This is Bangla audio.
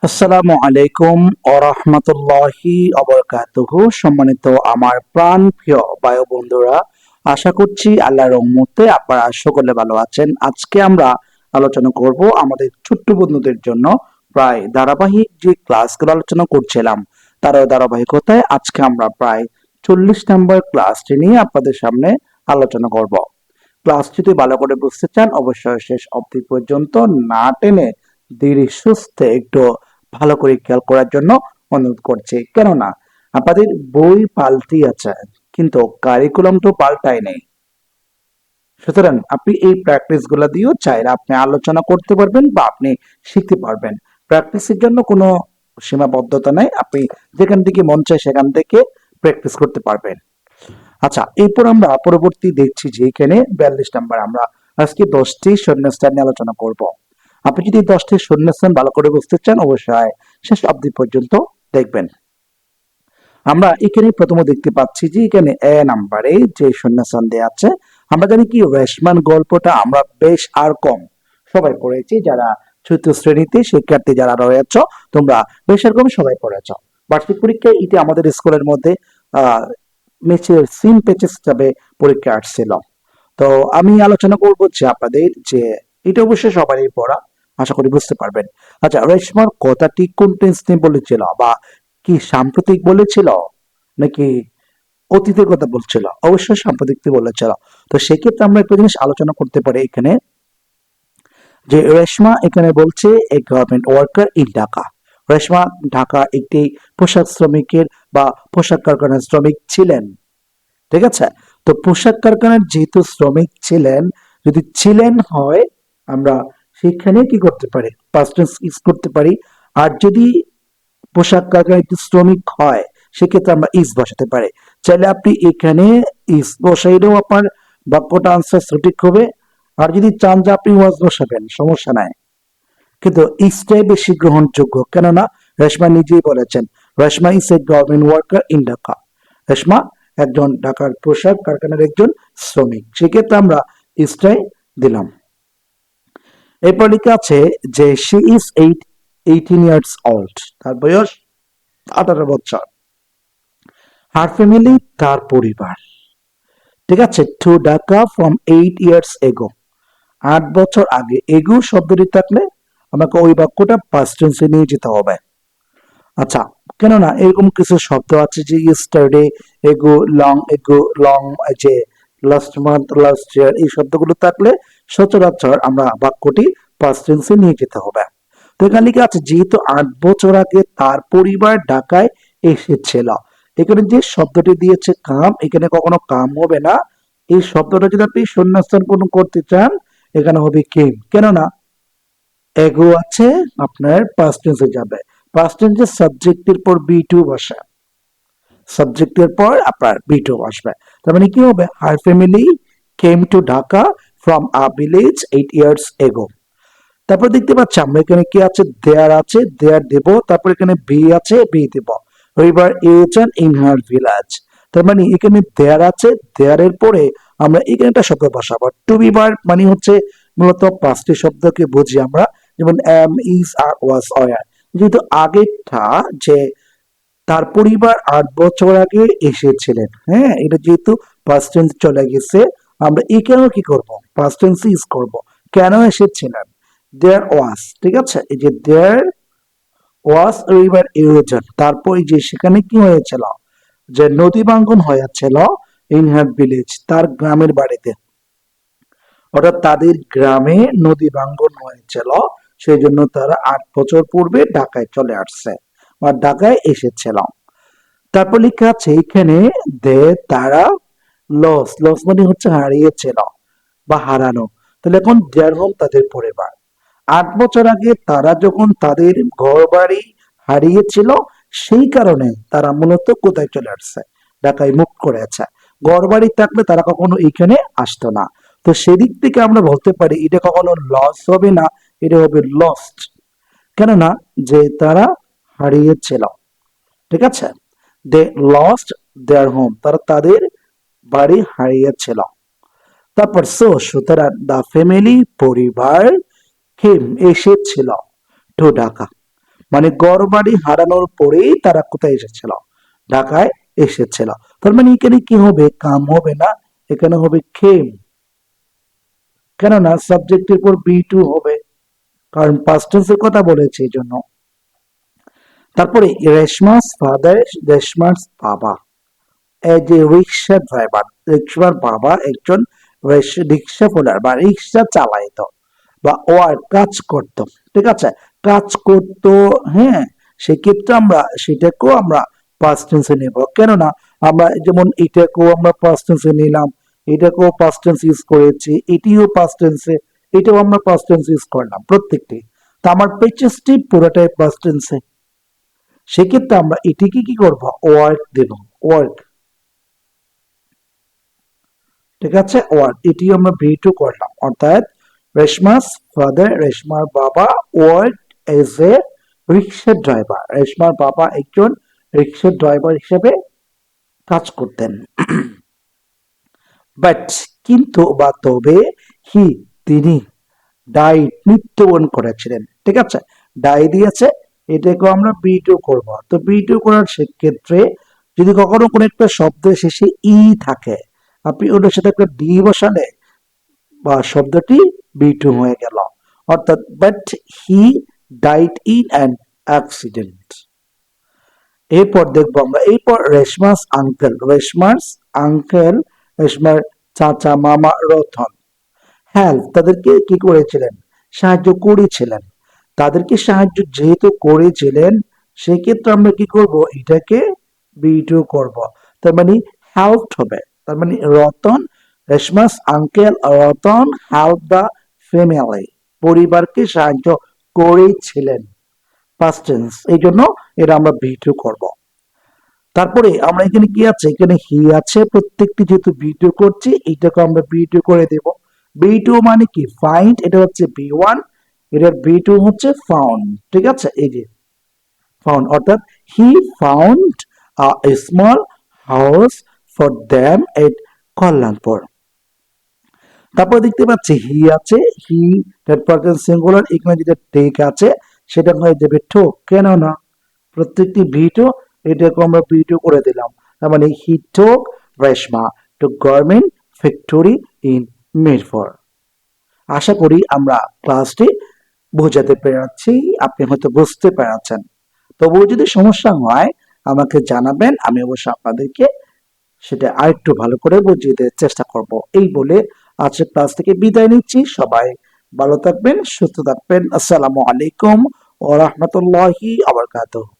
আসসালামু আলাইকুম ওরহমতুল্লাহি অবরকাতুহু। সম্মানিত আমার প্রাণ প্রিয় বায়ু বন্ধুরা, আশা করছি আল্লাহর রহমতে আপনারা সকলে ভালো আছেন। আজকে আমরা আলোচনা করব আমাদের ছোট্ট বন্ধুদের জন্য প্রায় ধারাবাহিক যে ক্লাসগুলো আলোচনা করছিলাম তার ধারাবাহিকতায় আজকে আমরা প্রায় 40 নম্বর ক্লাসটি নিয়ে আপনাদের সামনে আলোচনা করব। ক্লাস যদি ভালো করে বুঝতে চান অবশ্যই শেষ অবধি পর্যন্ত না টেনে ধীরে সুস্থে একটু ভালো করে খেয়াল করার জন্য অনুরোধ করছি। কেননা আপনাদের বই পাল্টে আছে কিন্তু কারিকুলাম তো পাল্টায় নেই। সুতরাং আপনি এই প্র্যাকটিস গুলা দিয়েও চাইলে আপনি আলোচনা করতে পারবেন বা আপনি শিখতে পারবেন। প্র্যাকটিসের জন্য কোনো সীমাবদ্ধতা নাই, আপনি যেখান থেকে মন চায় সেখান থেকে প্র্যাকটিস করতে পারবেন। আচ্ছা, এরপর আমরা পরবর্তী দেখছি যে এখানে 42 নাম্বার আমরা আজকে 10টি শূন্যস্থান নিয়ে আলোচনা করব। আপনি যদি 10টি শূন্যস্থান ভালো করে বুঝতে চান অবশ্যই শেষ অবধি পর্যন্ত দেখবেন। আমরা এখানে প্রথমে দেখতে পাচ্ছি যে এখানে এ নাম্বারে যে শূন্যস্থান দেওয়া আছে, আমরা জানি কি রেশমান গল্পটা আমরা বেশ আর কম সবাই পড়েছি। যারা চতুর্থ শ্রেণীতে শিক্ষার্থী যারা রয়েছ তোমরা বেশ আর কম সবাই পড়েছ। বার্ষিক পরীক্ষায় এটি আমাদের স্কুলের মধ্যে আহ মেচের সিম পেচেস হিসাবে পরীক্ষা আসছিল। তো আমি আলোচনা করবো যে আপনাদের যে এটা অবশ্যই সবারই পড়া, আশা করি বুঝতে পারবেন। আচ্ছা, রেশমার কথাটি কোন টেন্স নিয়ে বলেছিল, বা কি সাম্প্রতিক বলেছিল নাকি অতীতের কথা বলছিল? অবশ্যই সাম্প্রতিক বলেছিল। তো সেক্ষেত্রে আমরা একটা জিনিস আলোচনা করতে পারি এখানে, যে রেশমা এখানে বলছে a government worker in Dhaka. Reshma Dhaka একটি পোশাক শ্রমিকের বা পোশাক কারখানার শ্রমিক ছিলেন। ঠিক আছে, তো পোশাক কারখানার যেহেতু শ্রমিক ছিলেন, যদি ছিলেন হয় আমরা সেখানে কি করতে পারি, পাস্ট টেন্স ইউজ করতে পারি। আর যদি পোশাক কারখানার একটি শ্রমিক হয় সেক্ষেত্রে আমরা ইজ বসাতে পারি। চাইলে আপনি এখানে ইজ বসাইলেও আপনার বাক্যটা আনসার সঠিক হবে। আর যদি চান যে আপনি ওয়াজ বসাবেন সমস্যা নাই, কিন্তু ইজটাই বেশি গ্রহণযোগ্য। কেননা রেশমা নিজেই বলেছেন Reshma is a government worker in Dhaka. Reshma একজন ঢাকার পোশাক কারখানার একজন শ্রমিক, সেক্ষেত্রে আমরা ইজটাই দিলাম। এরপর লেখা আছে যে শি ইজ 18 ইয়ার্স ওল্ড, তার বয়স 18 বছর। হার ফ্যামিলি, তার পরিবার। ঠিক আছে, two Dhaka from 8 years ago, 8 বছর আগে। এগো শব্দটি থাকলে আমাকে ওই বাক্যটা পাস্ট টেন্সে নিয়ে যেতে হবে। আচ্ছা, কেননা এরকম কিছু শব্দ আছে যে ইয়েস্টারডে, এগো লং, যে লাস্ট মান্থ, লাস্ট ইয়ার, এই শব্দগুলো থাকলে সচরাচর আমরা বাক্যটি পাস্ট টেন্সে নিয়ে যেতে হবে। তো এখানে লেখা আছে যেহেতু 8 বছর আগে তার পরিবার ঢাকায় এসেছিল। এখানে যে শব্দটি দিয়েছে কাম, এখানে কখনো কাম হবে না। এই শব্দটা যদি আপনি শূন্যস্থান পূরণ করতে চান এখানে হবে কেম। কেননা এগো আছে আপনার পাস্ট টেন্সে যাবে, পাস্ট টেন্সে সাবজেক্টের পর বি টু বসে, সাবজেক্টের পর আপনার বি টু আসবে। তার মানে কি হবে, her family came to Dhaka from a village 8 years ago. তারপর দেখতে পাচ্ছি আমরা এখানে কি আছে, দেয়ার আছে, দেয়ার দেব। তারপর এখানে বি আছে, বি দেব। River is an in her village, তার মানে এখানে দেয়ার আছে, দেয়ারের পরে আমরা এখানে একটা শব্দ বসাবো। টু বি বার মানে হচ্ছে মূলত পাঁচটি শব্দকে বুঝি আমরা, যেমন am, is, are, was, were. যেহেতু আগেরটা যে তার পরিবার 8 বছর আগে এসেছিলেন, হ্যাঁ, এটা যেহেতু পাস্ট টেন্স চলে গেছে, আমরা এখানেও কি করব, পাস্ট টেন্স ইউজ করব। কেন এসেছিলেন, দেয়ার ওয়াজ। ঠিক আছে, এই যে দেয়ার ওয়াজ রিভার ইরোজন, তারপর এই যে সেখানে কি হয়েছিল, যে নদী ভাঙ্গন হয়েছিল ইন হার ভিলেজ, তার গ্রামের বাড়িতে। অর্থাৎ তাদের গ্রামে নদী ভাঙ্গন হয়েছিল, সেই জন্য তারা 8 বছর পূর্বে ঢাকায় চলে আসছে বা ঢাকায় এসেছিল। তারপর লেখা আছে এখানে দে, তারা, লস, লস মানে হচ্ছে হারিয়েছিল বা হারানো। তাহলে এখন দেয়ার হোম তাদের পরিবার। 8 বছর আগে তারা যখন তাদের ঘর বাড়ি হারিয়েছিল সেই কারণে তারা মূলত কোথায় চলে আসছে, ঢাকায় মুভ করেছে। ঘর বাড়ি থাকলে তারা কখনো এখানে আসতো না। তো সেদিক থেকে আমরা বলতে পারি এটা কখনো লস হবে না, এটা হবে লস্ট। কেননা যে তারা হারিয়েছিল। ঠিক আছে, দে লস্ট দেয়ার হোম, তারা তাদের বাড়ি হারিয়েছিল। তারপর সুতরাং দা ফ্যামিলি, পরিবার, কেম এসেছিল টু ঢাকা। মানে ঘর বাড়ি হারানোর পরেই তারা কোথায় এসেছিল, ঢাকায় এসেছিল। তার মানে এখানে কি হবে, কাম হবে না, এখানে হবে খেম, কেননা সাবজেক্টের পর বি টু হবে, কারণ পাস্ট টেন্সের কথা বলেছে এই জন্য। তারপরে রেশমাস ফাদার, রেশমাস বাবা, এই যে রিক্সা ড্রাইভার, রিক্সার বাবা একজন রিক্সা ফোলার বা রিক্সা চালাইতো বা ওয়ার্ক কাজ করতো, ঠিক আছে, কাজ করতো। হ্যাঁ, সেক্ষেত্রে আমরা সেটাকেও আমরা পাস্ট টেন্সে নেব, কেননা আমরা যেমন এটাকেও আমরা পাস্ট টেন্সে নিলাম, এটাকেও পাস্ট টেন্স ইউজ করেছি, এটিও পাস্ট টেন্সে, এটাও আমরা পাস্ট টেন্স ইউজ করলাম প্রত্যেকটি। তো আমার পেচেসটি পুরোটাই পাস্ট টেন্সে, সেক্ষেত্রে আমরা এটিকে কি করব, ওয়ার্ক দেব, ওয়ার্ক, ঠিক আছে, ওয়ার্ক, এটি আমরা ভি2 করলাম, অর্থাৎ রেশমাস ফাদার, রেশমার বাবা work as a rickshaw driver, রেশমার বাবা একজন রিক্সা ড্রাইভার হিসেবে কাজ করতেন। বাট কিন্তু বা তবে হি তিনি ডাইড মৃত্যুবরণ করেছিলেন, ঠিক আছে, ডাই দিয়েছে, এটাকেও আমরা বি2 করব। তো বি2 করার ক্ষেত্রে যদি কখনো কোনো একটা শব্দের শেষে ই থাকে, আপনি ওটার সাথে একটা ডি বসালে বা শব্দটি বি2 হয়ে গেল, অর্থাৎ but he died in an accident. এরপর দেখবো আমরা, এরপর রেশমাস আঙ্কেল, রেশমাস আঙ্কেল, রেশমার চাচা মামা রতন হেল্প, তাদেরকে কি করেছিলেন, সাহায্য করেছিলেন। তাদেরকে সাহায্য যেহেতু করেছিলেন, সেক্ষেত্রে আমরা কি করব, এটাকে বি2 করব, তার মানে হেল্প হবে। তার মানে Ratan, Reshma's uncle Ratan help the family, পরিবারকে সাহায্য করেছিলেন, পাস্ট টেন্স, এই জন্য এটা আমরা বি2 করব। তারপরে আমরা এখানে কি আছে, এখানে হি আছে, প্রত্যেকটি যেহেতু বি2 করছি, এইটাকে আমরা বি2 করে দেব। বি2 মানে কি, ফাইন্ড, এটা হচ্ছে বি1, এটার বি2 হচ্ছে ফাউন্ড, ঠিক আছে, এই যে ফাউন্ড, অর্থাৎ he found a small house for them at Kalyanpur. তারপর দেখতে পাচ্ছি হি আছে, হি থার্ড পারসন সিঙ্গুলার, এখানে যেটা টেক আছে সেটা হয়ে যাবে টোক, কেননা প্রত্যেকটি বি2, এটাকে আমরা বি2 করে দিলাম। তার মানে he took Reshma to garment factory in Mirpur. আশা করি আমরা ক্লাসটি বোঝাতে পেরেছি, আপনি হয়তো বুঝতে পেরেছেন। তবুও যদি সমস্যা হয় আমাকে জানাবেন, আমি অবশ্যই আপনাদেরকে সেটা আরেকটু ভালো করে বুঝিয়ে দেওয়ার চেষ্টা করব। এই বলে আজকের ক্লাস থেকে বিদায় নিচ্ছি। সবাই ভালো থাকবেন, সুস্থ থাকবেন। আসসালামু আলাইকুম ওয়া রাহমাতুল্লাহি ওয়া বারাকাতুহু।